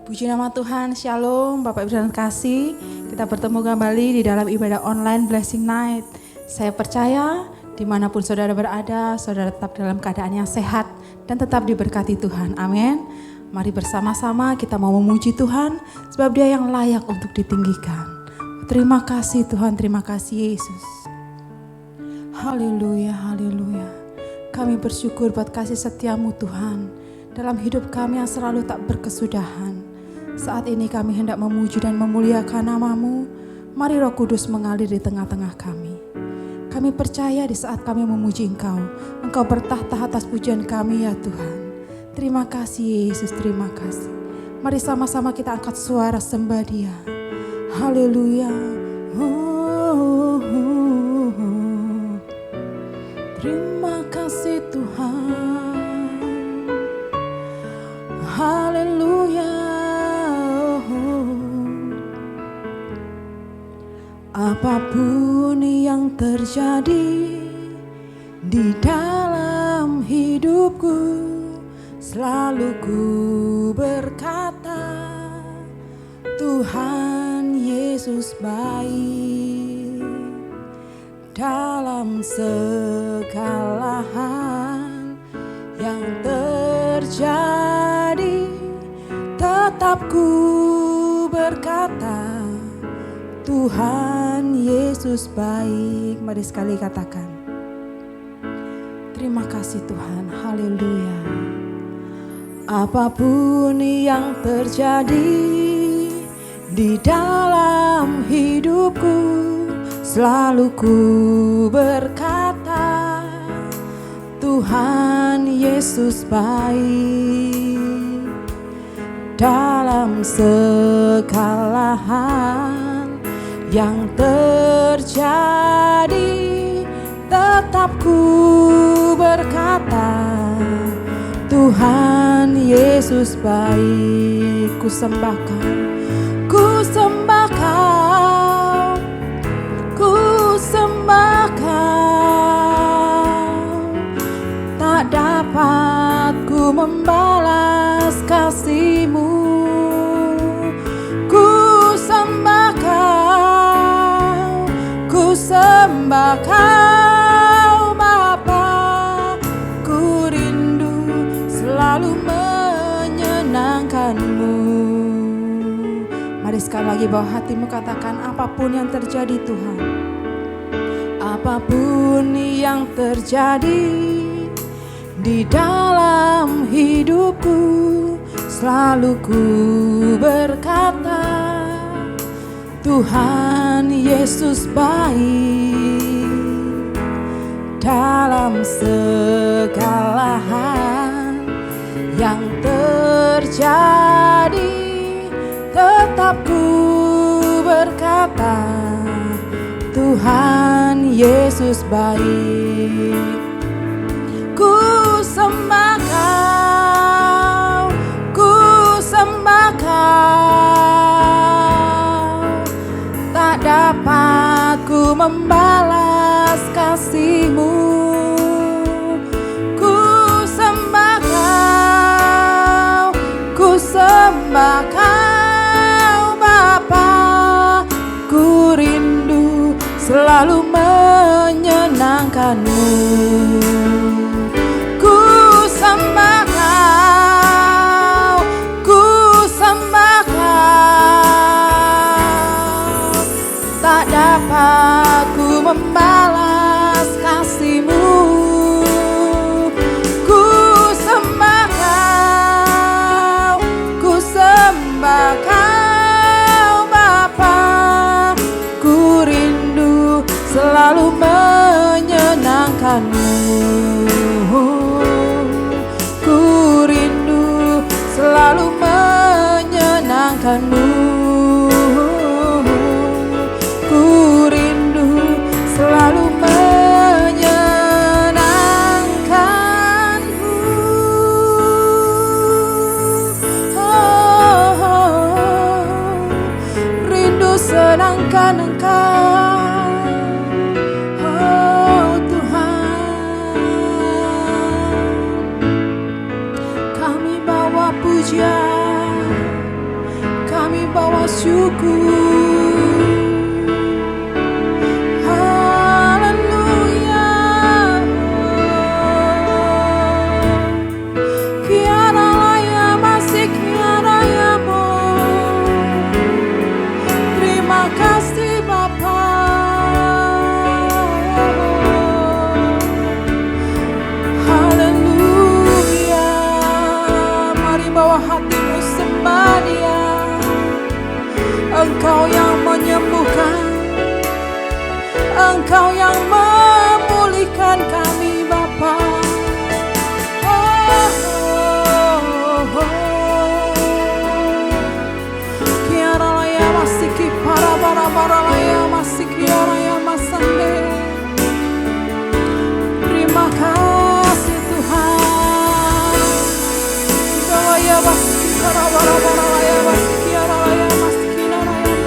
Puji nama Tuhan, Shalom Bapak Ibu dan kasih. Kita bertemu kembali di dalam ibadah online Blessing Night. Saya percaya dimanapun saudara berada, saudara tetap dalam keadaan yang sehat dan tetap diberkati Tuhan. Amin. Mari bersama-sama kita mau memuji Tuhan sebab Dia yang layak untuk ditinggikan. Terima kasih Tuhan, terima kasih Yesus. Haleluya, haleluya. Kami bersyukur buat kasih setiamu Tuhan dalam hidup kami yang selalu tak berkesudahan. Saat ini kami hendak memuji dan memuliakan nama-Mu. Mari Roh Kudus mengalir di tengah-tengah kami. Kami percaya di saat kami memuji Engkau, Engkau bertahta atas pujian kami ya Tuhan. Terima kasih Yesus, terima kasih. Mari sama-sama kita angkat suara sembah Dia. Haleluya. Terima kasih Tuhan. Haleluya. Apapun yang terjadi di dalam hidupku, selalu ku berkata, Tuhan Yesus baik. Dalam segala hal yang terjadi, tetap ku berkata, Tuhan Yesus baik. Mari sekali katakan, terima kasih Tuhan, haleluya. Apapun yang terjadi di dalam hidupku, selalu ku berkata, Tuhan Yesus baik. Dalam segala hal yang terjadi, tetap ku berkata, Tuhan Yesus baik. Ku sembah Kau, ku sembah Kau, ku sembah Kau. Tak dapat ku membalas kasih-Mu. Ku sembah Kau, ku sembah Kau Bapa. Ku rindu selalu menyenangkan-Mu. Mari sekali lagi bawa hatimu katakan, apapun yang terjadi Tuhan, apapun yang terjadi di dalam hidupku, selalu ku berkata, Tuhan Yesus baik. Dalam segala hal yang terjadi, tetap ku berkata, Tuhan Yesus baik. Ku sembah Kau, ku sembah Kau. Tak dapat ku membalas kasih-Mu. Ku sembah Kau, ku sembah Kau Bapa. Ku rindu selalu menyenangkan-Mu. Ku sembah Kau, ku sembah Kau. Tak dapat ku membalas kasih-Mu. Ku sembah Kau, ku sembah Kau Bapa. Ku rindu selalu menyenangkan-Mu. puja, kami bawa syukur. Haleluya. Kiara laya masih kiara yamu. Terima kasih Bapa. Haleluya. Mari bawa hatimu sembah Dia. Engkau yang menyembuhkan, Engkau yang memulihkan kami Bapa. Kiara laya masih kipara bara bara laya masih kiara ya masande. Terima kasih Tuhan. Bahwa ya masih kipara bara bara laya masih kiara laya masih kiara ya.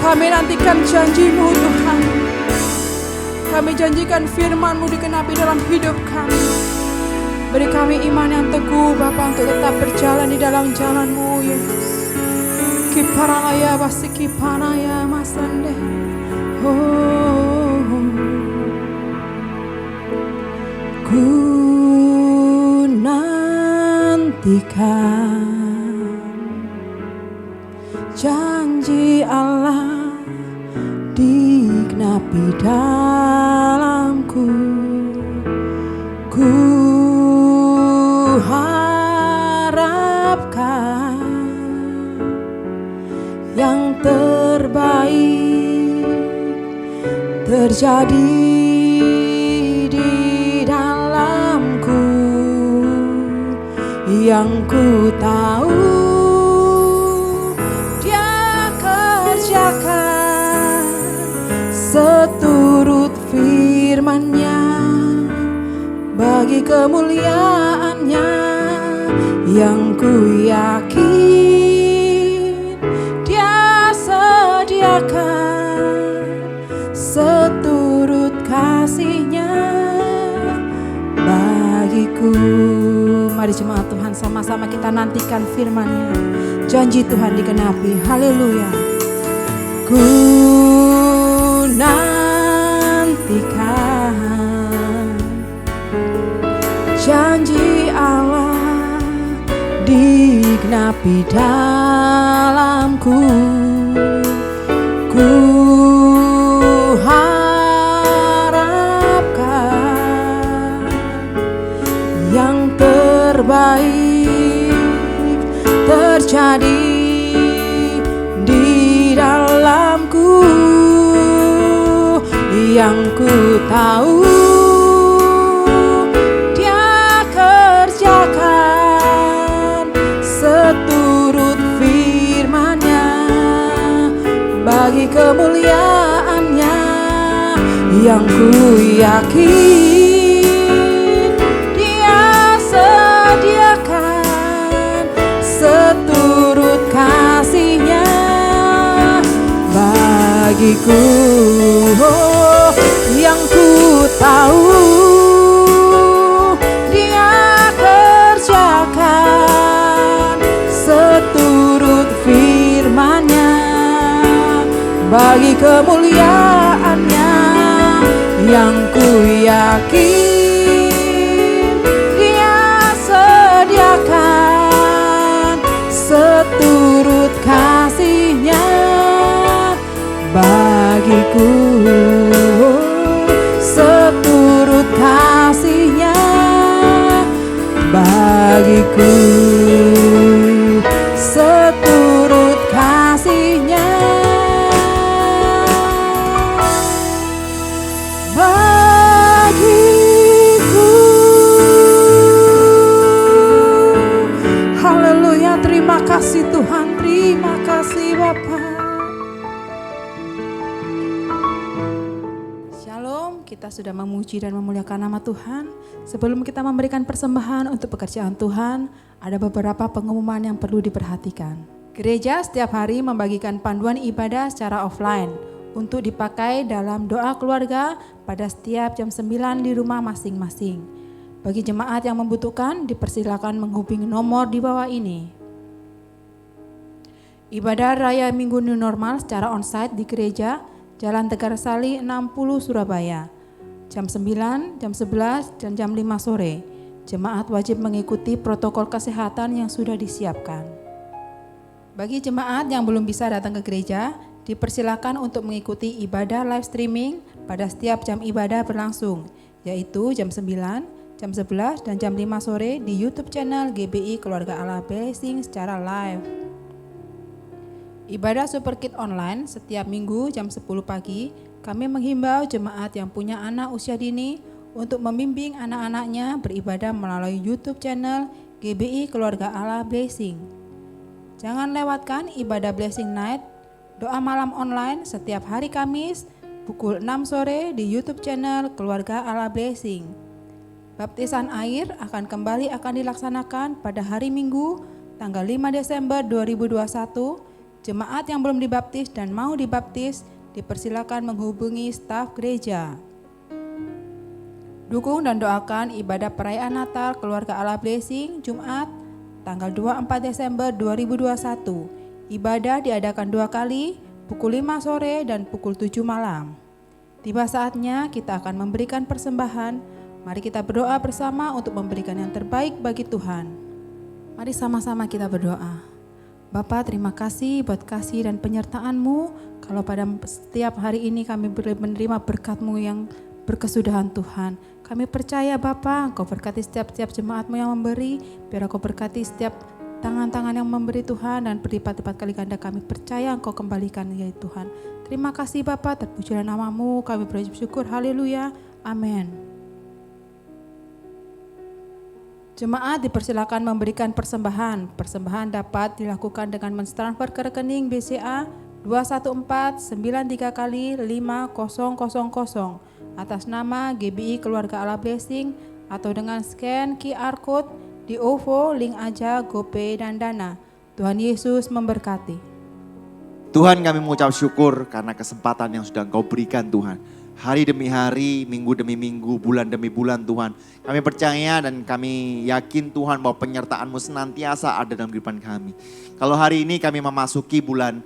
Kami nantikan janji-Mu Tuhan. Kami janjikan firman-Mu digenapi dalam hidup kami. Beri kami iman yang teguh Bapa untuk tetap berjalan di dalam jalan-Mu Yesus. Kiparalaya basi kiparaya masande. Ku nantikan janji Allah digenapi dalamku. Ku harapkan yang terbaik terjadi di dalamku. Yang ku tahu Dia kerjakan seturut firman-Nya bagi kemuliaan-Nya. Yang ku yakin Dia sediakan seturut kasih-Nya bagiku. Mari jemaat Tuhan, sama-sama kita nantikan firman-Nya. Janji Tuhan digenapi. Haleluya. Ku nantikan janji Allah digenapi dalamku. Ku harapkan yang terbaik terjadi di dalamku. Yang ku tahu Dia kerjakan seturut firman-Nya bagi kemuliaan-Nya. Yang ku yakin Dia sediakan seturut kasih-Nya bagiku. Yang ku tahu Dia kerjakan seturut firman-Nya bagi kemuliaan-Nya. Yang ku yakin Dia sediakan seturut kasih-Nya bagiku. Seturut kasih-Nya bagiku. Seturut kasih-Nya bagiku. Haleluya. Terima kasih Tuhan. Terima kasih Bapa. Kita sudah memuji dan memuliakan nama Tuhan. Sebelum kita memberikan persembahan untuk pekerjaan Tuhan, ada beberapa pengumuman yang perlu diperhatikan. Gereja setiap hari membagikan panduan ibadah secara offline untuk dipakai dalam doa keluarga pada setiap jam 9 di rumah masing-masing. Bagi jemaat yang membutuhkan, dipersilakan menghubungi nomor di bawah ini. Ibadah Raya Minggu New Normal secara onsite di gereja Jalan Tegar Sali 60 Surabaya. Jam 9, jam 11, dan jam 5 sore. Jemaat wajib mengikuti protokol kesehatan yang sudah disiapkan. Bagi jemaat yang belum bisa datang ke gereja, dipersilakan untuk mengikuti ibadah live streaming pada setiap jam ibadah berlangsung, yaitu jam 9, jam 11 dan jam 5 sore di YouTube channel GBI Keluarga Allah Blessing secara live. Ibadah Super Kid online setiap minggu jam 10 pagi, kami menghimbau jemaat yang punya anak usia dini untuk membimbing anak-anaknya beribadah melalui YouTube channel GBI Keluarga Allah Blessing. Jangan lewatkan ibadah Blessing Night, doa malam online setiap hari Kamis pukul 6 sore di YouTube channel Keluarga Allah Blessing. Baptisan air akan dilaksanakan pada hari Minggu tanggal 5 Desember 2021. Jemaat yang belum dibaptis dan mau dibaptis dipersilakan menghubungi staf gereja. Dukung dan doakan ibadah perayaan Natal Keluarga Allah Blessing Jumat tanggal 24 Desember 2021. Ibadah diadakan 2 kali, pukul 5 sore dan pukul 7 malam. Tiba saatnya kita akan memberikan persembahan. Mari kita berdoa bersama untuk memberikan yang terbaik bagi Tuhan. Mari sama-sama kita berdoa. Bapa, terima kasih buat kasih dan penyertaan-Mu. Kalau pada setiap hari ini kami boleh menerima berkat-Mu yang berkesudahan Tuhan. Kami percaya Bapa, Engkau berkati setiap jemaat-Mu yang memberi. Biar Engkau berkati setiap tangan-tangan yang memberi Tuhan, dan berlipat-lipat kali ganda kami percaya Engkau kembalikan ya Tuhan. Terima kasih Bapa, terpujilah nama-Mu. Kami bersyukur, haleluya, amin. Jemaat dipersilakan memberikan persembahan. Persembahan dapat dilakukan dengan mentransfer ke rekening BCA 21493 kali 5000 atas nama GBI Keluarga Allah Blessing, atau dengan scan QR Code di OVO, link aja, GoPay dan Dana. Tuhan Yesus memberkati. Tuhan, kami mengucap syukur karena kesempatan yang sudah Engkau berikan Tuhan. Hari demi hari, minggu demi minggu, bulan demi bulan Tuhan. Kami percaya dan kami yakin Tuhan bahwa penyertaan-Mu senantiasa ada dalam kehidupan kami. Kalau hari ini kami memasuki bulan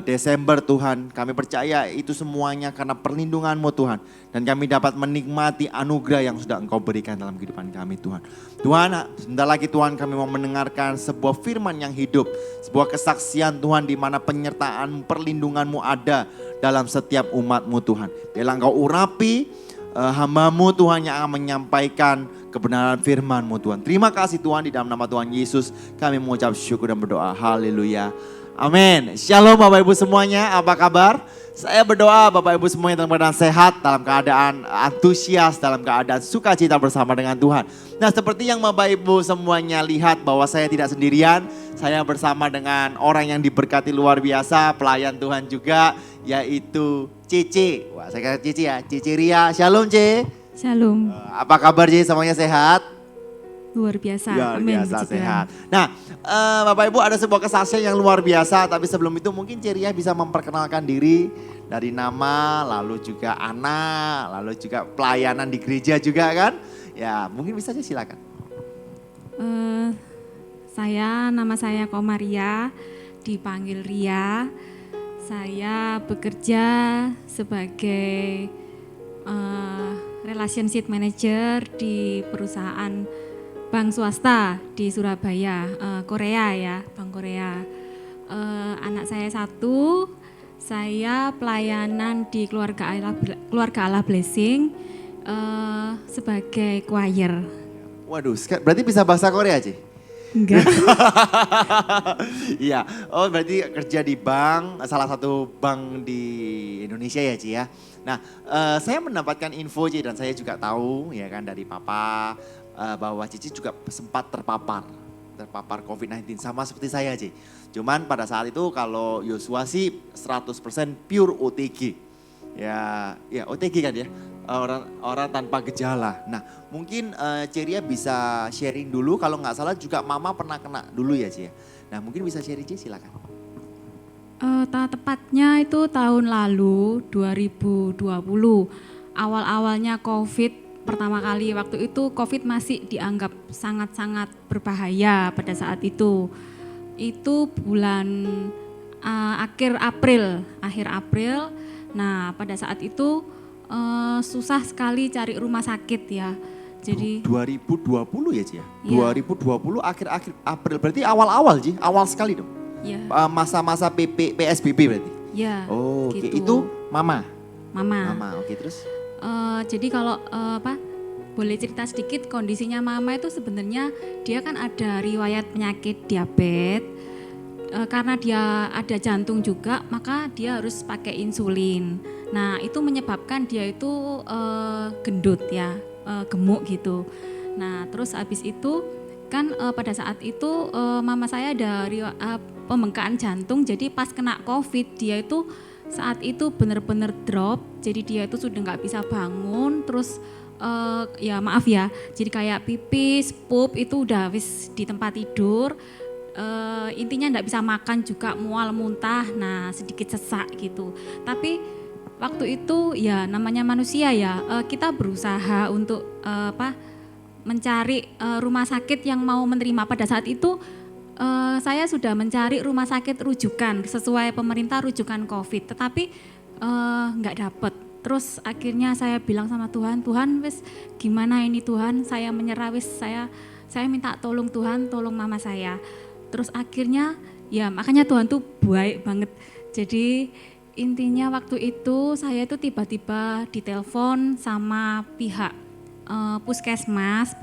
Desember Tuhan, kami percaya itu semuanya karena perlindungan-Mu Tuhan. Dan kami dapat menikmati anugerah yang sudah Engkau berikan dalam kehidupan kami Tuhan. Tuhan, sebentar lagi Tuhan kami mau mendengarkan sebuah firman yang hidup. Sebuah kesaksian Tuhan di mana penyertaan perlindungan-Mu ada dalam setiap umat-Mu Tuhan. Biarlah Engkau urapi hamba-Mu Tuhan yang akan menyampaikan kebenaran firman-Mu Tuhan. Terima kasih Tuhan, di dalam nama Tuhan Yesus kami mengucap syukur dan berdoa. Haleluya. Amin. Shalom Bapak Ibu semuanya, apa kabar? Saya berdoa Bapak Ibu semuanya dalam keadaan sehat, dalam keadaan antusias, dalam keadaan sukacita bersama dengan Tuhan. Nah, seperti yang Bapak Ibu semuanya lihat bahwa saya tidak sendirian, saya bersama dengan orang yang diberkati luar biasa, pelayan Tuhan juga, yaitu Cici. Wah, saya kira Cici ya, Cici Ria. Shalom Cici. Shalom. Apa kabar Cici, semuanya sehat? Luar biasa. Luar Amin. biasa sehat. Nah, Bapak Ibu ada sebuah kesaksian yang luar biasa. Tapi sebelum itu mungkin Ceria bisa memperkenalkan diri dari nama, lalu juga anak, lalu juga pelayanan di gereja juga kan. Ya mungkin bisa aja silakan. Nama saya Komaria, dipanggil Ria. Saya bekerja sebagai relationship manager di perusahaan bank swasta di Surabaya, Korea ya, Bank Korea. Anak saya 1, saya pelayanan di Keluarga Allah Blessing sebagai choir. Waduh, berarti bisa bahasa Korea Ci? Enggak. Iya, oh berarti kerja di bank, salah satu bank di Indonesia ya Ci ya. Nah, saya mendapatkan info Ci, dan saya juga tahu ya kan dari Papa, bahwa Cici juga sempat terpapar COVID-19 sama seperti saya Ci. Cuman pada saat itu kalau Yosua sih 100% pure OTG. Ya OTG kan ya, orang tanpa gejala. Nah mungkin Ceria bisa sharing dulu, kalau nggak salah juga Mama pernah kena dulu ya Ci ya. Nah mungkin bisa sharing Ci, silakan. Tepatnya itu tahun lalu 2020, awal-awalnya COVID pertama kali waktu itu COVID masih dianggap sangat-sangat berbahaya pada saat itu. Itu bulan akhir April. Nah, pada saat itu susah sekali cari rumah sakit ya. Jadi 2020 ya Ci ya? Iya. 2020 akhir-akhir April, berarti awal-awal Ci, awal sekali dong. ya, Masa-masa PSBB berarti? ya. Oh, oke. gitu. Itu Mama? Mama. Mama, oke terus? Jadi kalau boleh cerita sedikit kondisinya Mama itu sebenarnya dia kan ada riwayat penyakit diabetes. Karena dia ada jantung juga, maka dia harus pakai insulin. Nah, itu menyebabkan dia itu gendut ya, gemuk gitu. Nah, terus habis itu kan pada saat itu mama saya ada pembengkakan jantung, jadi pas kena COVID dia itu saat itu benar-benar drop, jadi dia itu sudah nggak bisa bangun, terus ya maaf ya, jadi kayak pipis, pup itu udah wis di tempat tidur. Intinya enggak bisa makan juga, mual, muntah, nah sedikit sesak gitu. Tapi waktu itu ya namanya manusia ya, kita berusaha untuk mencari rumah sakit yang mau menerima. Pada saat itu saya sudah mencari rumah sakit rujukan sesuai pemerintah rujukan COVID, tetapi enggak dapet. Terus akhirnya saya bilang sama Tuhan, Tuhan wis gimana ini Tuhan, saya menyerah wis, saya minta tolong Tuhan, tolong mama saya. Terus akhirnya ya makanya Tuhan tuh baik banget. Jadi intinya waktu itu saya itu tiba-tiba ditelepon sama pihak puskesmas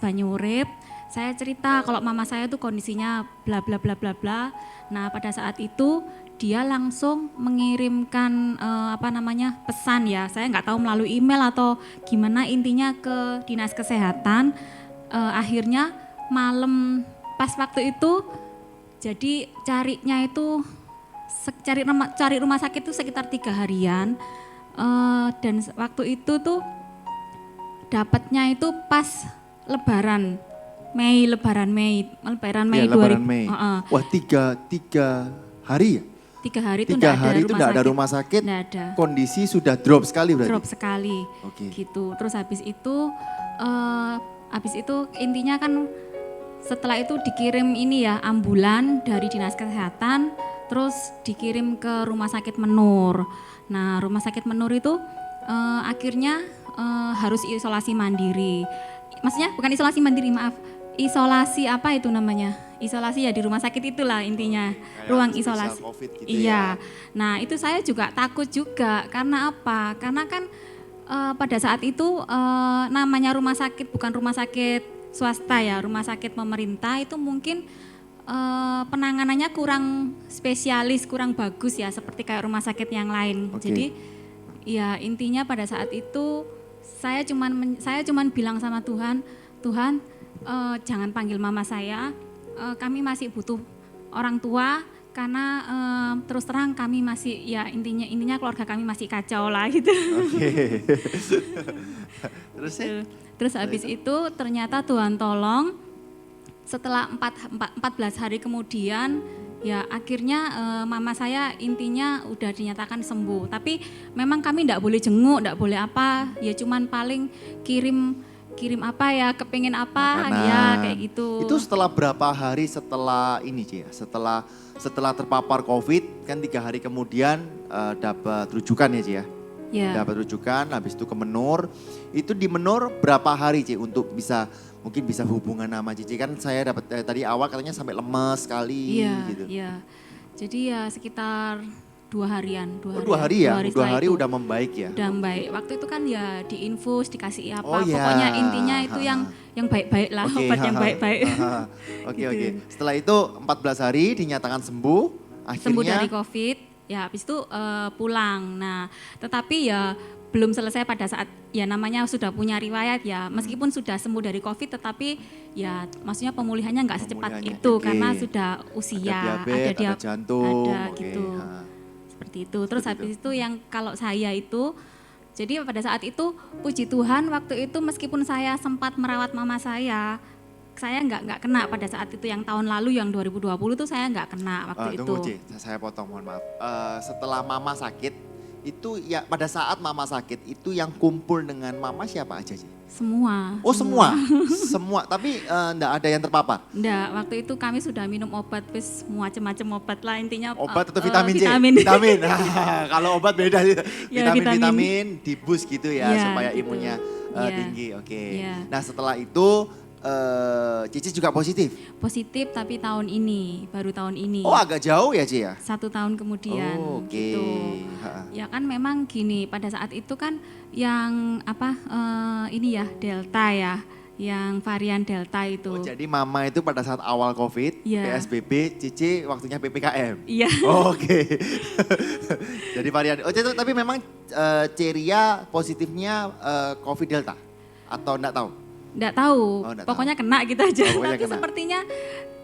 Banyurip. Saya cerita kalau mama saya tuh kondisinya bla bla bla bla bla. Nah pada saat itu dia langsung mengirimkan pesan ya. Saya nggak tahu melalui email atau gimana, intinya ke dinas kesehatan. Akhirnya malam pas waktu itu, jadi carinya itu cari rumah sakit itu sekitar 3 harian, dan waktu itu tuh dapatnya itu pas Lebaran Mei Iya, 2000. Lebaran Mei. Wah, tiga hari ya? 3 hari itu 3 hari itu enggak ada rumah sakit, Nggak ada. kondisi sudah drop sekali berarti? Drop sekali, Oke. gitu. Terus habis itu intinya kan setelah itu dikirim ini ya ambulan dari dinas kesehatan, terus dikirim ke rumah sakit Menur. Nah rumah sakit Menur itu akhirnya harus isolasi mandiri. Maksudnya bukan isolasi mandiri, maaf. Isolasi apa itu namanya? Isolasi ya di rumah sakit itulah intinya, ruang isolasi. COVID gitu Iya. ya. Nah itu saya juga takut juga, karena apa? Karena kan pada saat itu namanya rumah sakit bukan rumah sakit swasta ya, rumah sakit pemerintah itu mungkin penanganannya kurang spesialis, kurang bagus ya, seperti kayak rumah sakit yang lain. Oke. Jadi ya intinya pada saat itu saya cuman bilang sama Tuhan, Tuhan jangan panggil mama saya, kami masih butuh orang tua, karena terus terang kami masih ya intinya keluarga kami masih kacau lah gitu. Oke. Terus ya? Terus habis itu ternyata Tuhan tolong, setelah 14 hari kemudian ya akhirnya mama saya intinya udah dinyatakan sembuh. Tapi memang kami enggak boleh jenguk, enggak boleh apa, ya cuman paling kirim apa ya, kepingin apa Makanan. ya kayak gitu. Itu setelah berapa hari setelah ini Ci ya? Setelah terpapar COVID kan 3 hari kemudian dapat rujukan ya Ci ya? Ya. Dapat rujukan, habis itu ke Menur. Itu di Menur berapa hari Ci untuk mungkin bisa hubungan sama Cici? Kan saya dapat tadi awal katanya sampai lemes sekali Iya, gitu. iya. Jadi ya sekitar 2 harian. 2 2 hari ya? 2 setelah hari itu udah membaik ya? udah membaik. Waktu itu kan ya diinfus, dikasih apa. Oh, iya. Pokoknya intinya itu yang baik-baik lah, Oke, obat yang baik-baik. Oke, Gitu. oke. Setelah itu 14 hari dinyatakan sembuh, akhirnya Sembuh dari COVID, ya habis itu pulang. Nah, tetapi ya belum selesai pada saat ya namanya sudah punya riwayat ya, meskipun sudah sembuh dari COVID, tetapi ya maksudnya pemulihannya nggak secepat Pemulihannya, itu oke. karena sudah usia, ada diabetes, ada jantung, ada oke, gitu. ha. Seperti itu. Terus Seperti habis itu yang kalau saya itu, jadi pada saat itu puji Tuhan waktu itu meskipun saya sempat merawat mama saya nggak kena pada saat itu, yang tahun lalu yang 2020 tuh saya nggak kena waktu itu. Tunggu Ci, saya potong, mohon maaf. Setelah mama sakit, Itu ya pada saat mama sakit itu yang kumpul dengan mama siapa aja sih? Semua. Oh semua, semua. Tapi enggak ada yang terpapar. Enggak, waktu itu kami sudah minum obat, wis macam-macam obat lah intinya. Obat atau vitamin C? Vitamin. Vitamin. Kalau obat beda sih. Ya, Vitamin di boost gitu ya, Ya, supaya gitu. imunnya Ya. tinggi. Oke. Ya. Nah setelah itu Cici juga positif. Positif tapi tahun ini, baru tahun ini. Oh agak jauh ya Ci ya? 1 tahun kemudian Oh, oke. gitu. Ha. Ya kan memang gini, pada saat itu kan yang ini ya Delta ya, yang varian Delta itu. Oh, jadi mama itu pada saat awal COVID, Iya. PSBB, Cici waktunya PPKM. Iya. Oh, oke. Jadi varian. Oh, tapi memang Ceria positifnya COVID Delta atau enggak tahu? Nggak tahu, Oh, nggak pokoknya kena gitu aja. Oh, pokoknya Tapi kena. sepertinya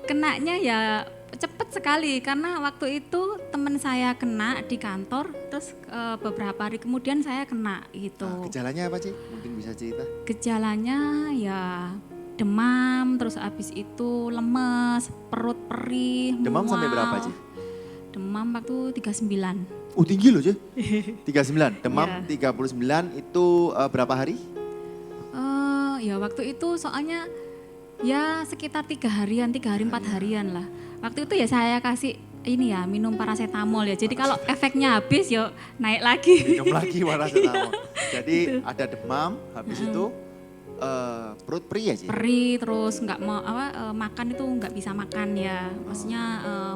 kenanya ya cepet sekali karena waktu itu teman saya kena di kantor, terus beberapa hari kemudian saya kena gitu. Nah, gejalanya apa Ci? Mungkin bisa cerita. Gejalanya ya demam, terus habis itu lemes, perut perih, Demam sampai mual. berapa Ci? Demam waktu 39. Oh tinggi loh Ci. 39. Demam Iya. 39 itu berapa hari? Ya waktu itu soalnya ya sekitar 3 harian, 3 hari 4 harian lah. Waktu itu ya saya kasih ini ya minum paracetamol ya. Jadi kalau efeknya habis ya naik lagi. Minum lagi paracetamol. Jadi ada demam, habis itu perut perih ya Ci? Perih terus nggak mau makan itu nggak bisa makan ya. Maksudnya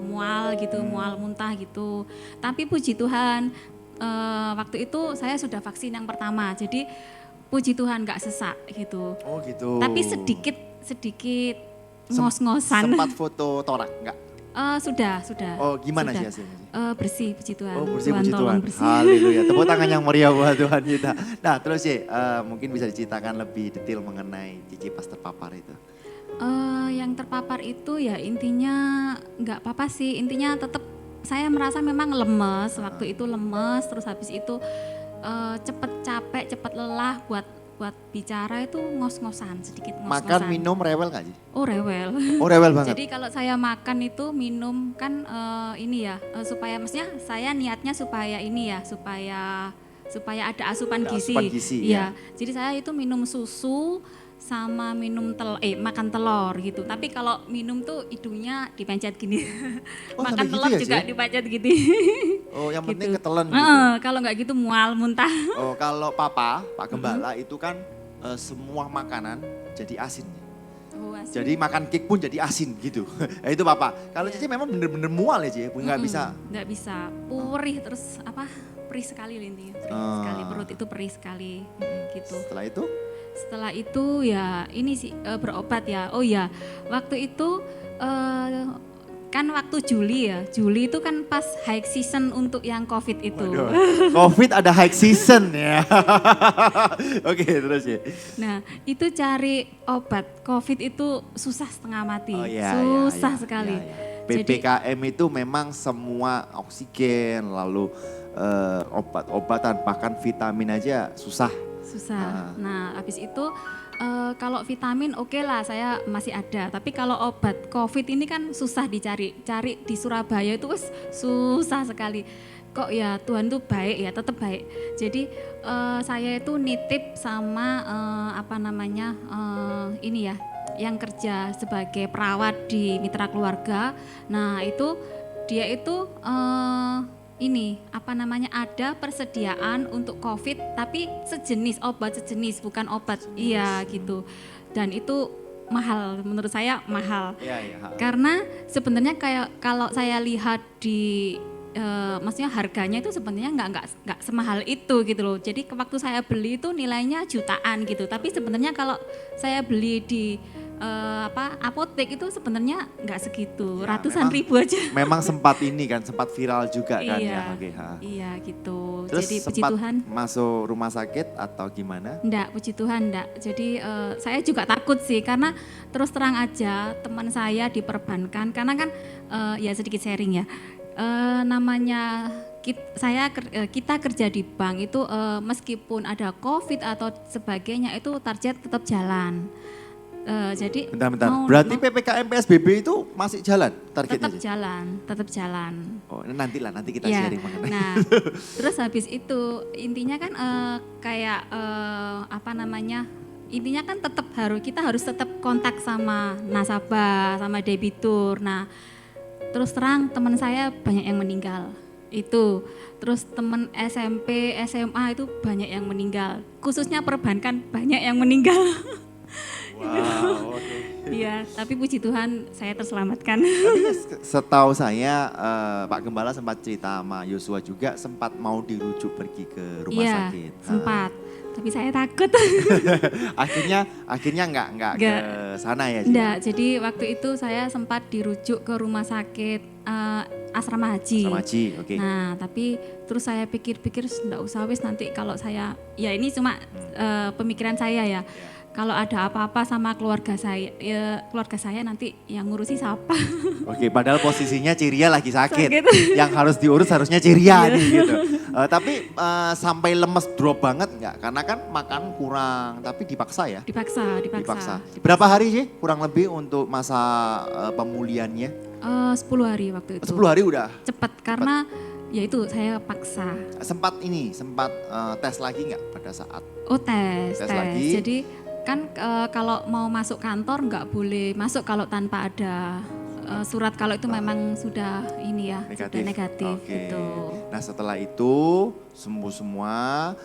mual gitu, mual muntah gitu. Tapi puji Tuhan waktu itu saya sudah vaksin yang pertama. Jadi puji Tuhan nggak sesak gitu. Oh gitu. Tapi sedikit ngos-ngosan. Sempat foto torak enggak? Sudah. Oh gimana Sudah. sih hasilnya? Bersih, puji Tuhan. Oh bersih puji tolong Tuhan. bersih. Haleluya. Tepuk tangan yang meriah buat Tuhan kita. Nah terus sih mungkin bisa diceritakan lebih detail mengenai Cici pas terpapar itu. Yang terpapar itu ya intinya nggak apa-apa sih. Intinya tetap saya merasa memang lemes. Waktu itu lemes, terus habis itu cepet capek, cepet lelah buat bicara itu ngos-ngosan, sedikit ngos-ngosan. Makan minum rewel nggak sih? Oh rewel. Oh rewel banget. Jadi kalau saya makan itu minum kan ini ya supaya maksudnya saya niatnya supaya ini ya supaya ada asupan Ada gizi. asupan gizi, Iya. Jadi saya itu minum susu sama minum makan telur gitu. Tapi kalau minum tuh hidungnya dipencet gini. Oh, Makan sampai gitu telur ya, juga Ci? dipencet gitu. Oh yang penting Gitu. ketelan gitu. Kalau nggak gitu mual muntah. Oh kalau Pak Gembala itu kan semua makanan jadi asin. Oh, asin. Jadi makan cake pun jadi asin gitu. Nah, itu Papa. Kalau Cici memang bener-bener mual ya Ci, nggak bisa. Nggak bisa. Perih terus perih sekali intinya. Perih sekali, perut itu perih sekali gitu. Setelah itu Setelah itu ya ini sih berobat ya. Oh ya, waktu itu kan waktu Juli ya. Juli itu kan pas high season untuk yang COVID itu. waduh, COVID ada high season ya. Oke terus ya. Nah, itu cari obat COVID itu susah setengah mati. Oh, iya, susah iya, sekali. iya, iya. Jadi PPKM itu memang semua oksigen lalu obat-obatan bahkan vitamin aja susah. susah. Nah, habis itu kalau vitamin oke lah saya masih ada. Tapi kalau obat COVID ini kan susah dicari. Cari di Surabaya itu susah sekali. Kok ya Tuhan tuh baik ya, tetap baik. Jadi saya itu nitip sama ini ya, yang kerja sebagai perawat di Mitra Keluarga. Nah itu dia itu ada persediaan untuk COVID tapi obat sejenis bukan obat iya gitu. Dan itu mahal, menurut saya mahal. Iya, iya. Karena sebenarnya kayak kalau saya lihat di maksudnya harganya itu sebenarnya nggak semahal itu gitu loh. Jadi waktu saya beli itu nilainya jutaan gitu. Tapi sebenarnya kalau saya beli di apotek itu sebenarnya nggak segitu, Ya, ratusan memang- ribu aja. Memang sempat viral juga kan Iya. ya. Oke, ha. Iya gitu. Terus Jadi puji sempat Tuhan. masuk rumah sakit atau gimana? Enggak, puji Tuhan enggak. Jadi saya juga takut sih karena terus terang aja teman saya diperbankan karena kan ya sedikit sharing ya. Namanya kita kerja di bank itu meskipun ada COVID atau sebagainya itu target tetap jalan. Jadi Bentar. mau- Berarti PPKM PSBB itu masih jalan targetnya? tetap Ci? tetap jalan. Oh, ini nanti kita Ya, sharing mengenai. nah terus habis itu intinya kan kayak apa namanya, intinya kan kita harus tetap kontak sama nasabah, sama debitur. Nah terus terang teman saya banyak yang meninggal itu, terus teman SMP, SMA itu banyak yang meninggal, khususnya perbankan banyak yang meninggal. Wow, oke. Iya, tapi puji Tuhan saya terselamatkan. Tapi setahu saya Pak Gembala sempat cerita sama Yosua juga sempat mau dirujuk pergi ke rumah Iya, sakit. sempat. Tapi saya takut. Akhirnya nggak ke sana ya. Ci? Enggak, jadi waktu itu saya sempat dirujuk ke rumah sakit asrama haji. Sama Ci, oke. Nah, tapi terus saya pikir-pikir enggak usah wis, nanti kalau saya, ya ini cuma pemikiran saya ya. Kalau ada apa-apa sama keluarga saya nanti yang ngurusi siapa? Oke, padahal posisinya Ciria lagi sakit. Sakit. Yang harus diurus harusnya Ciria nih gitu. Tapi sampai lemes drop banget nggak? Karena kan makan kurang, tapi dipaksa ya? Dipaksa. Berapa hari sih kurang lebih untuk masa pemulihannya? 10 hari waktu itu. 10 hari udah? Cepat karena ya itu saya paksa. Sempat tes lagi nggak pada saat? Oh tes. Tes lagi. Jadi kan kalau mau masuk kantor nggak boleh masuk kalau tanpa ada surat, kalau itu memang sudah ini ya, sudah negatif Oke. gitu. Nah setelah itu sembuh semua,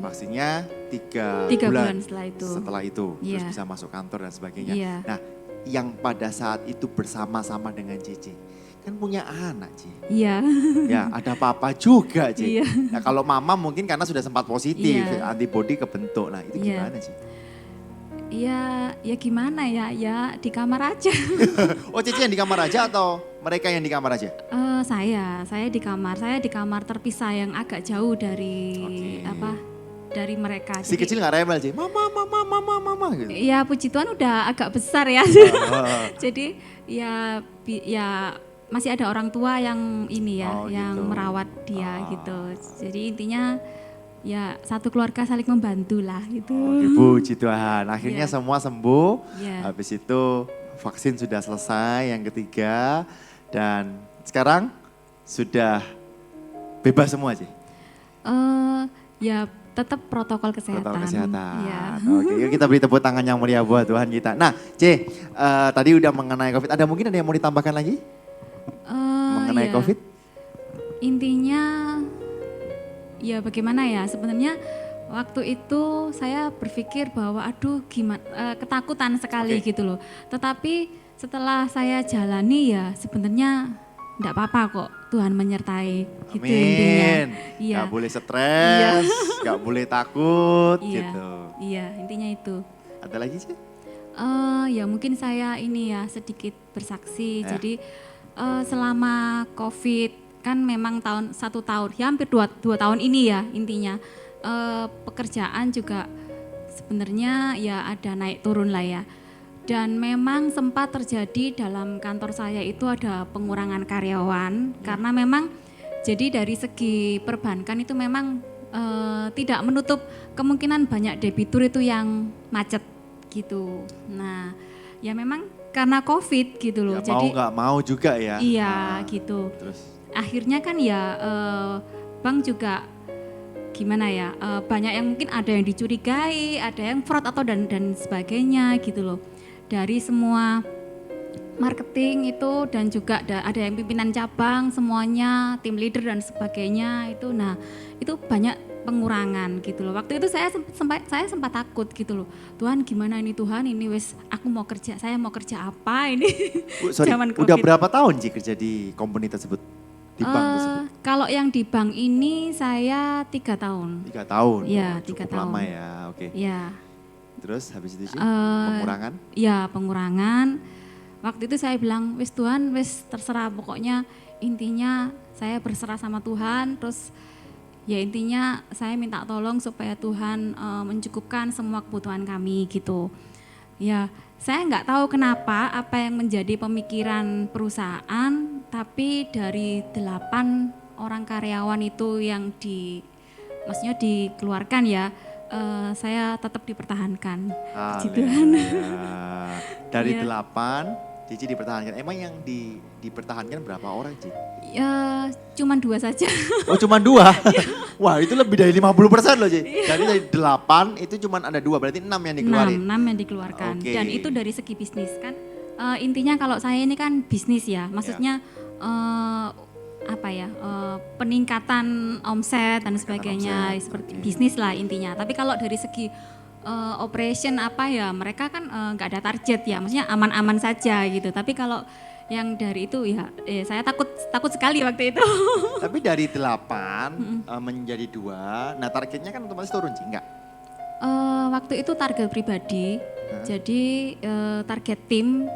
vaksinnya 3 bulan setelah itu. terus Iya. bisa masuk kantor dan sebagainya. Iya. Nah yang pada saat itu bersama-sama dengan Cici kan punya anak Ci. Iya. Ya ada papa juga Ci. Iya. Nah, kalau mama mungkin karena sudah sempat positif, Iya. antibody kebentuk. Nah itu Iya. gimana Ci? Ya gimana ya di kamar aja. Oh Cici yang di kamar aja atau mereka yang di kamar aja? Saya di kamar terpisah yang agak jauh dari Oke. dari mereka. Si kecil nggak rebel Ci? Mama gitu. Ya puji Tuhan udah agak besar ya. Oh. Jadi ya masih ada orang tua yang ini ya, Oh, yang gitu. merawat dia gitu. Jadi intinya ya satu keluarga saling membantu lah gitu. Oke, puji Tuhan. Akhirnya Iya. semua sembuh. Iya. Habis itu vaksin sudah selesai yang ketiga. Dan sekarang sudah bebas semua Ci? Ya tetap protokol kesehatan. Protokol kesehatan. Iya. Oke, yuk kita beri tepuk tangan yang meriah buat Tuhan kita. Nah, C, tadi udah mengenai COVID. Mungkin ada yang mau ditambahkan lagi mengenai Ya, COVID? intinya ya bagaimana ya, sebenarnya waktu itu saya berpikir bahwa aduh gimana, ketakutan sekali Oke. gitu loh. Tetapi setelah saya jalani ya sebenarnya enggak apa-apa kok, Tuhan menyertai gitu intinya. Amin. Iya. Gak boleh stres, gak boleh takut Iya. gitu. Iya, intinya itu. Ada lagi sih? Ya mungkin saya ini ya sedikit bersaksi. Ya. Jadi selama COVID kan memang satu tahun, ya hampir dua tahun ini ya intinya pekerjaan juga sebenarnya ya ada naik turun lah ya. Dan memang sempat terjadi dalam kantor saya itu ada pengurangan karyawan karena memang jadi dari segi perbankan itu memang tidak menutup kemungkinan banyak debitur itu yang macet gitu. Nah, ya memang karena COVID gitu loh. Ya, jadi mau nggak mau juga ya. iya Ah, gitu. Terus Akhirnya kan ya bank juga gimana ya, banyak yang mungkin ada yang dicurigai, ada yang fraud atau dan sebagainya gitu loh. Dari semua marketing itu dan juga ada yang pimpinan cabang semuanya, tim leader dan sebagainya itu. Nah, itu banyak pengurangan gitu loh. Waktu itu saya sempat takut gitu loh. Tuhan gimana ini Tuhan, ini wes saya mau kerja apa ini? Bu, sorry, Zaman udah COVID. berapa tahun Ci kerja di company tersebut? Di bank tersebut? Kalau yang di bank ini saya 3 tahun. 3 tahun. Iya, Oh, 3 cukup tahun. lama ya. Oke. Ya, Terus habis itu sih Eh, pengurangan? ya pengurangan. Waktu itu saya bilang, wis Tuhan, wis terserah, pokoknya intinya saya berserah sama Tuhan. Terus ya intinya saya minta tolong supaya Tuhan mencukupkan semua kebutuhan kami gitu. Ya, saya nggak tahu kenapa apa yang menjadi pemikiran perusahaan, tapi dari 8 orang karyawan itu yang maksudnya dikeluarkan ya, saya tetap dipertahankan. Puji Haleluya. Tuhan. Dari Iya. 8, Cici dipertahankan. Emang yang dipertahankan berapa orang, Cici? Ya, cuman 2 saja. Oh cuma 2? Wah itu lebih dari 50% loh, Cici. Jadi dari 8 itu cuma ada 2, berarti 6 yang dikeluarin. 6 yang dikeluarkan. Oke. Dan itu dari segi bisnis kan. Intinya kalau saya ini kan bisnis ya, maksudnya apa ya, peningkatan omset dan sebagainya, omset, seperti oke. bisnis lah intinya. Tapi kalau dari segi operation apa ya, mereka kan nggak ada target ya, maksudnya aman-aman saja gitu. Tapi kalau yang dari itu ya, saya takut sekali waktu itu. Tapi dari 8 menjadi 2, nah targetnya kan otomatis turun, Ci? Enggak? Waktu itu target pribadi, jadi target tim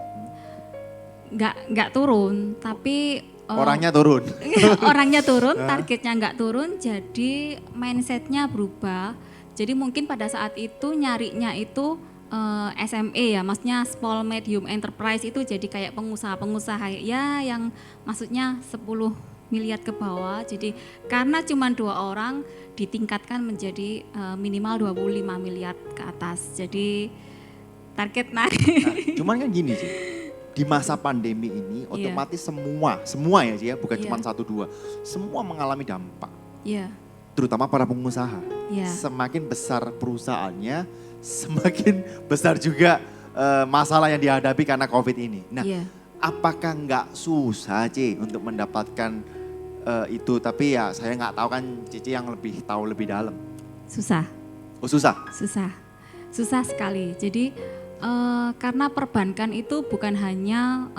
nggak turun, tapi Orangnya turun. orangnya turun, targetnya nggak turun, jadi mindsetnya berubah. Jadi mungkin pada saat itu nyarinya itu SME ya, maksudnya small medium enterprise itu jadi kayak pengusaha-pengusaha ya yang maksudnya 10 miliar ke bawah. Jadi karena cuma 2 orang ditingkatkan menjadi minimal 25 miliar ke atas. Jadi target naik. Nah, cuman kan gini sih, di masa pandemi ini otomatis semua ya Ci ya, bukan Iya. cuma 1-2, semua mengalami dampak. Iya, Terutama para pengusaha. iya. Semakin besar perusahaannya, semakin besar juga masalah yang dihadapi karena COVID ini. Nah, Iya. apakah nggak susah Ci untuk mendapatkan itu? Tapi ya saya nggak tahu kan, Cici yang lebih tahu lebih dalam. Susah. Oh susah? Susah sekali. Jadi karena perbankan itu bukan hanya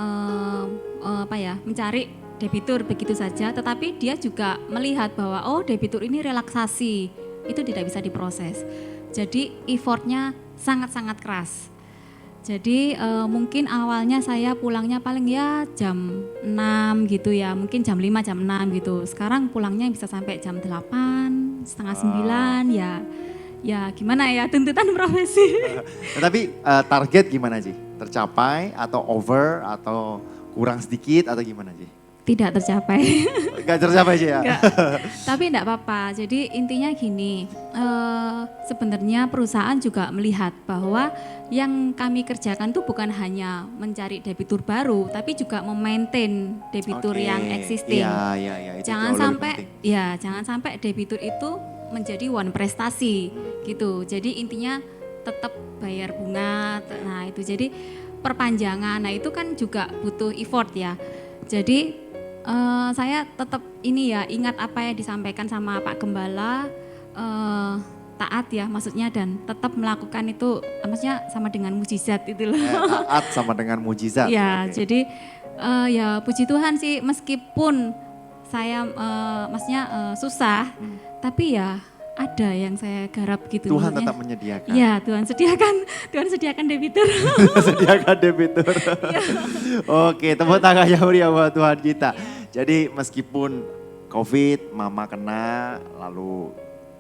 apa ya, mencari debitur begitu saja, tetapi dia juga melihat bahwa oh debitur ini relaksasi, itu tidak bisa diproses. Jadi effortnya sangat-sangat keras. Jadi mungkin awalnya saya pulangnya paling ya jam 6 gitu ya, mungkin jam 5, jam 6 gitu. Sekarang pulangnya bisa sampai jam 8, setengah 9 ya. Ya gimana ya, tuntutan profesi. Tapi target gimana Ci? Tercapai atau over atau kurang sedikit atau gimana Ci? Tidak tercapai. Gak tercapai Ci ya? Enggak. Tapi enggak apa-apa. Jadi intinya gini, sebenarnya perusahaan juga melihat bahwa yang kami kerjakan itu bukan hanya mencari debitur baru, tapi juga memaintain debitur Oke. yang existing. Iya, itu Jangan jauh lebih sampai penting. jangan sampai debitur itu menjadi one prestasi gitu. Jadi intinya tetap bayar bunga. Nah, itu jadi perpanjangan. Nah, itu kan juga butuh effort ya. Jadi saya tetap ini ya, ingat apa yang disampaikan sama Pak Gembala, taat ya maksudnya, dan tetap melakukan itu maksudnya sama dengan mujizat itu loh. Taat sama dengan mujizat. Ya, Oke. jadi ya puji Tuhan sih, meskipun saya maksudnya susah, tapi ya ada yang saya garap gitu. Tuhan maksudnya. tetap menyediakan. Ya, Tuhan sediakan debitur. Sediakan debitur. Iya. Oke, tepuk tangan yang meriah buat Tuhan kita. Jadi meskipun COVID, Mama kena, lalu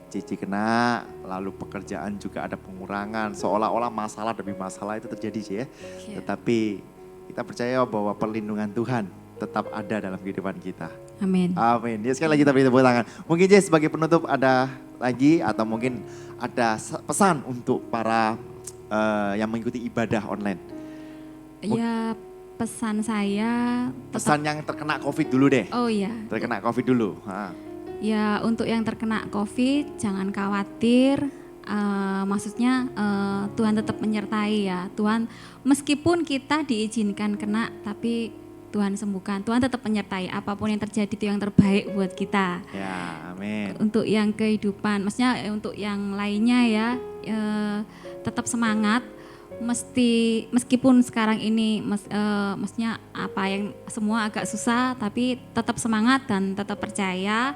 Cici kena, lalu pekerjaan juga ada pengurangan. Seolah-olah masalah demi masalah itu terjadi sih ya. Iya. Tetapi kita percaya bahwa perlindungan Tuhan tetap ada dalam kehidupan kita. Amin. Amin. Ya, sekali lagi kita beri tepuk tangan. Mungkin Jess sebagai penutup ada lagi atau mungkin ada pesan untuk para yang mengikuti ibadah online. Ya, pesan saya tetap, Pesan yang terkena COVID dulu deh. oh iya, Terkena COVID dulu. ya untuk yang terkena COVID jangan khawatir. Maksudnya Tuhan tetap menyertai ya. Tuhan meskipun kita diizinkan kena, tapi Tuhan sembuhkan. Tuhan tetap menyertai, apapun yang terjadi itu yang terbaik buat kita. Ya, amin. Untuk yang kehidupan, maksudnya untuk yang lainnya ya, tetap semangat. Meskipun sekarang ini maksudnya apa yang semua agak susah, tapi tetap semangat dan tetap percaya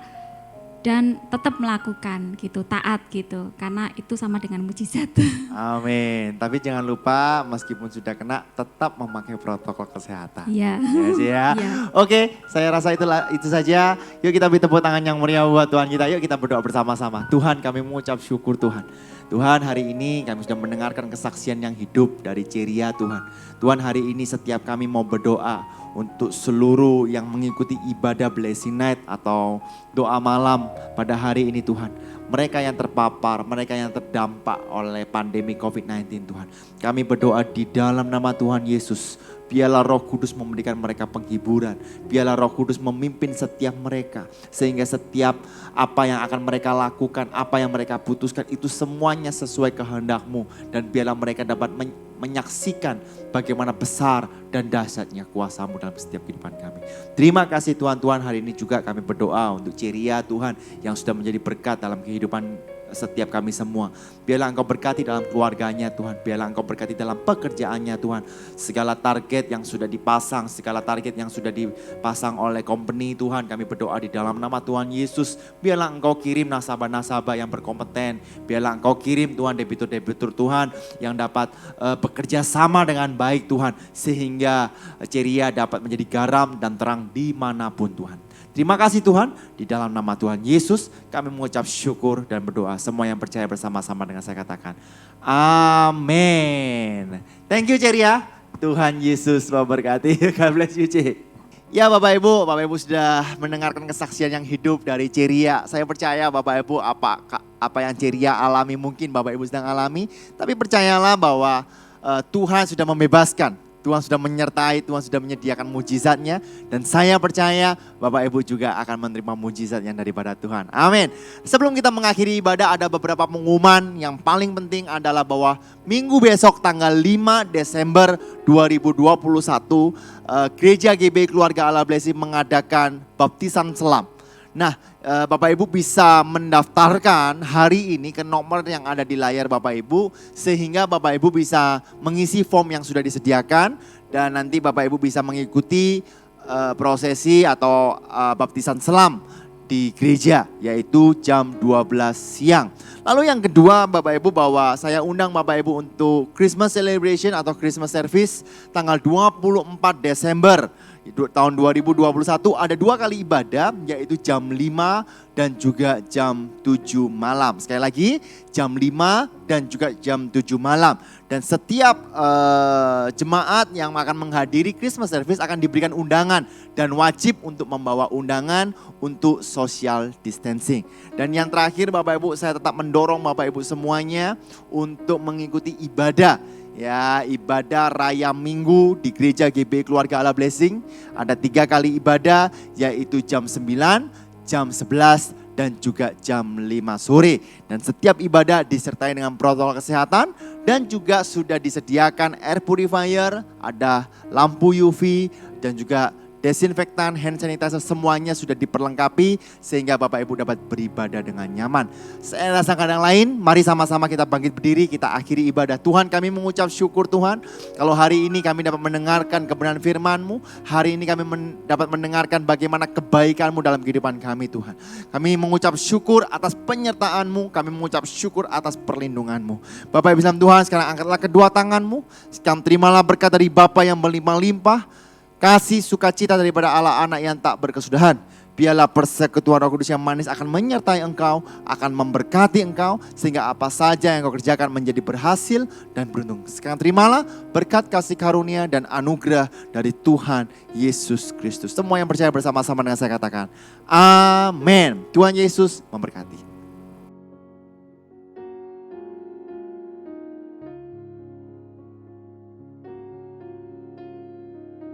dan tetap melakukan gitu, taat gitu, karena itu sama dengan mujizat. Amin. Tapi jangan lupa meskipun sudah kena tetap memakai protokol kesehatan. Iya. Ya sih ya. Iya. Oke, saya rasa itu saja. Yuk kita beri tepuk tangan yang meriah buat Tuhan kita. Yuk kita berdoa bersama-sama. Tuhan, kami mengucap syukur Tuhan. Tuhan, hari ini kami sudah mendengarkan kesaksian yang hidup dari Ceria Tuhan. Tuhan, hari ini setiap kami mau berdoa untuk seluruh yang mengikuti ibadah Blessing Night atau doa malam pada hari ini Tuhan. Mereka yang terpapar, mereka yang terdampak oleh pandemi COVID-19 Tuhan. Kami berdoa di dalam nama Tuhan Yesus. Biarlah Roh Kudus memberikan mereka penghiburan. Biarlah Roh Kudus memimpin setiap mereka. Sehingga setiap apa yang akan mereka lakukan, apa yang mereka putuskan itu semuanya sesuai kehendak-Mu. Dan biarlah mereka dapat menyaksikan bagaimana besar dan dahsyatnya kuasa-Mu dalam setiap kehidupan kami. Terima kasih Tuhan, hari ini juga kami berdoa untuk Ceria Tuhan yang sudah menjadi berkat dalam kehidupan setiap kami semua. Biarlah Engkau berkati dalam keluarganya Tuhan. Biarlah Engkau berkati dalam pekerjaannya Tuhan. Segala target yang sudah dipasang, segala target yang sudah dipasang oleh company Tuhan. Kami berdoa di dalam nama Tuhan Yesus. Biarlah Engkau kirim nasabah-nasabah yang berkompeten. Biarlah Engkau kirim Tuhan debitur-debitur Tuhan yang dapat bekerja sama dengan baik Tuhan. Sehingga Ceria dapat menjadi garam dan terang dimanapun Tuhan. Terima kasih Tuhan, di dalam nama Tuhan Yesus kami mengucap syukur dan berdoa. Semua yang percaya bersama-sama dengan saya katakan, amin. Thank you Ceria, Tuhan Yesus memberkati. God bless you Ce. Ya Bapak Ibu sudah mendengarkan kesaksian yang hidup dari Ceria. Saya percaya Bapak Ibu apa yang Ceria alami mungkin Bapak Ibu sedang alami. Tapi percayalah bahwa Tuhan sudah membebaskan. Tuhan sudah menyertai, Tuhan sudah menyediakan mujizatnya. Dan saya percaya Bapak Ibu juga akan menerima mujizat yang daripada Tuhan. Amin. Sebelum kita mengakhiri ibadah ada beberapa pengumuman. Yang paling penting adalah bahwa minggu besok tanggal 5 Desember 2021 Gereja GB Keluarga Allah Blessing mengadakan baptisan selam. Nah, Bapak Ibu bisa mendaftarkan hari ini ke nomor yang ada di layar Bapak Ibu. Sehingga Bapak Ibu bisa mengisi form yang sudah disediakan. Dan nanti Bapak Ibu bisa mengikuti prosesi atau baptisan selam di gereja. Yaitu jam 12 siang. Lalu yang kedua Bapak Ibu bahwa saya undang Bapak Ibu untuk Christmas Celebration atau Christmas Service tanggal 24 Desember. Tahun 2021 ada 2 kali ibadah yaitu jam 5 dan juga jam 7 malam. Sekali lagi jam 5 dan juga jam 7 malam. Dan setiap jemaat yang akan menghadiri Christmas service akan diberikan undangan. Dan wajib untuk membawa undangan untuk social distancing. Dan yang terakhir Bapak Ibu saya tetap mendorong Bapak Ibu semuanya untuk mengikuti ibadah. Ya, ibadah raya minggu di gereja GB Keluarga Allah Blessing. Ada 3 kali ibadah yaitu jam 9, jam 11 dan juga jam 5 sore. Dan setiap ibadah disertai dengan protokol kesehatan dan juga sudah disediakan air purifier, ada lampu UV dan juga desinfektan, hand sanitizer semuanya sudah diperlengkapi sehingga Bapak Ibu dapat beribadah dengan nyaman. Saya rasa kadang lain, mari sama-sama kita bangkit berdiri, kita akhiri ibadah. Tuhan kami mengucap syukur Tuhan, kalau hari ini kami dapat mendengarkan kebenaran firman-Mu, hari ini kami dapat mendengarkan bagaimana kebaikan-Mu dalam kehidupan kami Tuhan. Kami mengucap syukur atas penyertaan-Mu, kami mengucap syukur atas perlindungan-Mu. Bapak Ibu dalam Tuhan sekarang angkatlah kedua tangan-Mu, sekarang terimalah berkat dari Bapa yang berlimpah-limpah. Kasih sukacita daripada Allah anak yang tak berkesudahan. Biarlah persekutuan Roh Kudus yang manis akan menyertai engkau, akan memberkati engkau, sehingga apa saja yang kau kerjakan menjadi berhasil dan beruntung. Sekarang terimalah berkat kasih karunia dan anugerah dari Tuhan Yesus Kristus. Semua yang percaya bersama-sama dengan saya katakan, amin. Tuhan Yesus memberkati.